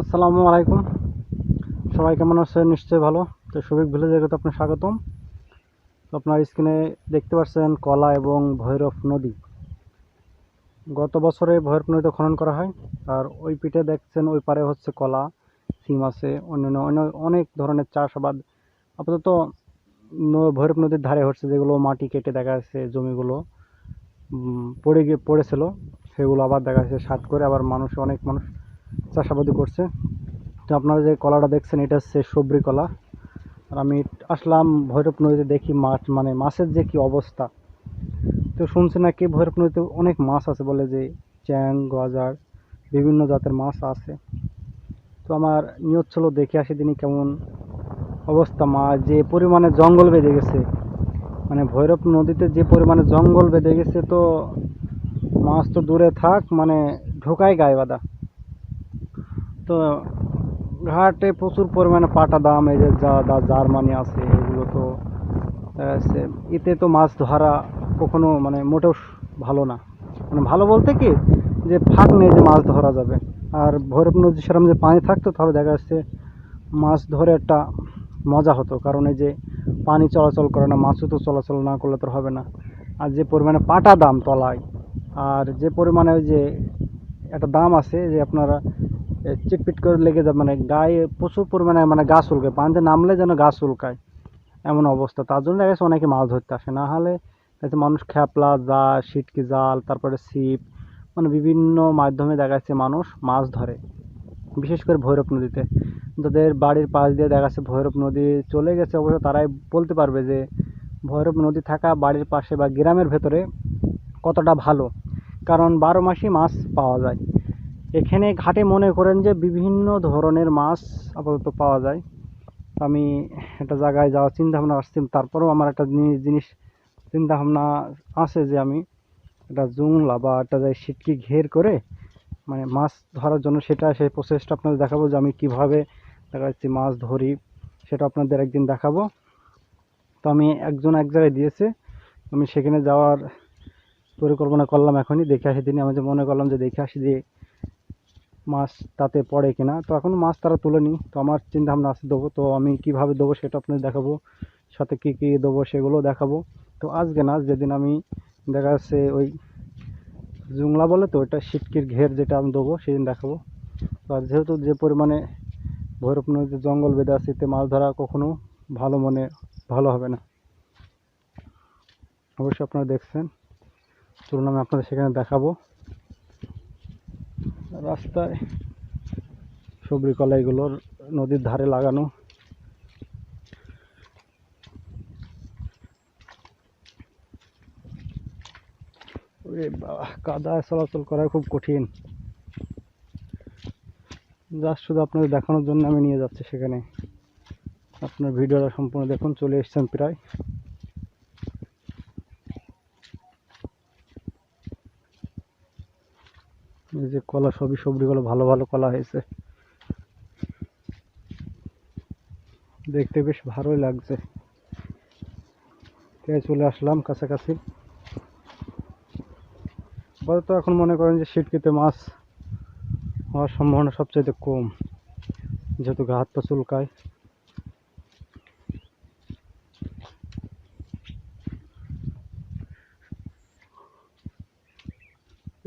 আসসালামু আলাইকুম। সবাই কেমন আছেন? নিশ্চয়ই ভালো। তো সবিক ভিলেজে তো আপনার স্বাগতম। তো আপনার স্ক্রিনে দেখতে পাচ্ছেন কলা এবং ভৈরব নদী। গত বছরে ভৈরব নদীতে খনন করা হয়। আর ওই পিঠে দেখছেন ওই পারে হচ্ছে কলা, সিম আছে, অন্যান্য অনেক ধরনের চাষাবাদ আপাতত ভৈরব নদীর ধারে হচ্ছে, যেগুলো মাটি কেটে দেখা যাচ্ছে জমিগুলো পড়েছিল, সেগুলো আবার দেখা যাচ্ছে সাত করে আবার অনেক মানুষ চাষাবাদি করছে। তো আপনারা যে কলাটা দেখছেন এটা হচ্ছে সবরি কলা। আর আমি আসলাম ভৈরব নদীতে, দেখি মাছ, মানে মাছের যে কি অবস্থা। তো শুনছি নাকি ভৈরব নদীতে অনেক মাছ আছে, বলে যে চ্যাং, গজার, বিভিন্ন জাতের মাছ আছে। তো আমার নিয়ত ছিল দেখে আসি দিনই কেমন অবস্থা। মাছ যে পরিমাণে জঙ্গল বেঁধে গেছে, মানে ভৈরব নদীতে যে পরিমাণে জঙ্গল বেঁধে গেছে, তো মাছ তো দূরে থাক, মানে ঢোকায় গায়ে বাঁধা। তো ঘাটে প্রচুর পরিমাণে পাটা দাম, এই যে জার্মানি আছে, এগুলো তো আছে। এতে তো মাছ ধরা কখনো মানে মোটেও ভালো না। মানে ভালো বলতে কি, যে ফাঁক নেই যে মাছ ধরা যাবে। আর ভৈরব নদী সেরকম যে পানি থাকতো, তাহলে দেখা যাচ্ছে মাছ ধরে একটা মজা হতো। কারণ এই যে পানি চলাচল করে না, মাছও তো চলাচল না করলে তো হবে না। আর যে পরিমাণে পাটা দাম তলায়, আর যে পরিমাণে ওই যে একটা দাম আছে যে আপনারা চিটপিট করে লেগে যাবে, মানে গায়ে প্রচুর পরিমাণে মানে গা চুলকায়, পানিতে নামলে যেন গা চুলকায়, এমন অবস্থা। তার জন্য দেখা যাচ্ছে অনেকে মাছ ধরতে আসে। না হলে দেখা মানুষ খ্যাপলা, জাল, সিটকি জাল, তারপরে ছিপ, মানে বিভিন্ন মাধ্যমে দেখা যাচ্ছে মানুষ মাছ ধরে, বিশেষ করে ভৈরব নদীতে। যাদের বাড়ির পাশ দিয়ে দেখা যাচ্ছে ভৈরব নদী চলে গেছে, অবশ্য তারাই বলতে পারবে যে ভৈরব নদী থাকা বাড়ির পাশে বা গ্রামের ভেতরে কতটা ভালো। কারণ 12 মাসই মাছ পাওয়া যায় এখানে ঘাটে। মনে করেন যে বিভিন্ন ধরনের মাছ আপাতত পাওয়া যায়। আমি একটা জায়গায় যাওয়ার চিন্তা ভাবনা আসছি, তারপরেও আমার একটা জিনিস চিন্তা ভাবনা আছে যে আমি একটা জুংলা বা একটা জায়গায় সিটকি ঘের করে মানে মাছ ধরার জন্য, সেই প্রসেসটা আপনাদের দেখাবো যে আমি কিভাবে দেখা যাচ্ছে মাছ ধরি, সেটা আপনাদের একদিন দেখাবো। তো আমি একজন এক জায়গায় দিয়েছে, আমি সেখানে যাওয়ার পরিকল্পনা করলাম এখনই। দেখে আসি দিনই আমি যে মনে করলাম যে দেখে আসি যে মাছ তাতে পড়ে কিনা। তো এখনো মাছ তারা তোলেনি, তো আমার চিন্তা ভাবনা আছে দেবো। তো আমি কিভাবে দেবো সেটা আপনাদের দেখাবো, সাথে কি কি দেবো সেগুলো দেখাবো। তো আজকে না, যেদিন আমি দেখা যাচ্ছে ওই জুংলা বলে তো ওইটা সিটকির ঘের যেটা আমি দেবো সেদিন দেখাবো। তো আর যেহেতু যে পরিমাণে ভৈরব নদীতে জঙ্গল বেঁধে আছে, এতে মাছ ধরা কখনো ভালো হবে না। অবশ্যই আপনারা দেখছেন, চলুন আমি আপনাদের সেখানে দেখাবো। রাস্তায় সবরি কলা এগুলোর নদীর ধারে লাগানো। ওরে বাবা, কাদায় চলাচল করা খুব কঠিন। জাস্ট শুধু আপনাদের দেখানোর জন্য আমি নিয়ে যাচ্ছি সেখানে। আপনার ভিডিওটা সম্পূর্ণ দেখুন। চলে এসছেন প্রায়। এই যে কলা, সবই সবজিগুলো ভালো ভালো কলা হয়েছে, দেখতে বেশ ভালোই লাগছে। তাই চলে আসলাম কাছাকাছি। আপাতত এখন মনে করেন যে সিটকিতে মাছ হওয়ার সম্ভাবনা সবচাইতে কম, যেহেতু গা হাত পা চুলকায়।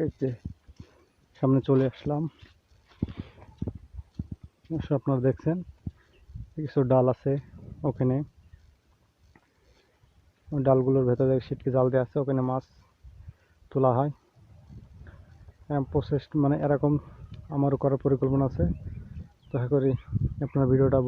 এই যে সামনে চলে আসলাম, আপনারা দেখছেন কিছু ডাল আছে ওখানে। ওই ডালগুলোর ভেতরে সিটকি জাল দেওয়া আছে, ওখানে মাছ তোলা হয়। প্রসেস মানে এরকম আমারও করার পরিকল্পনা আছে। তো আশা করি আপনার ভিডিওটা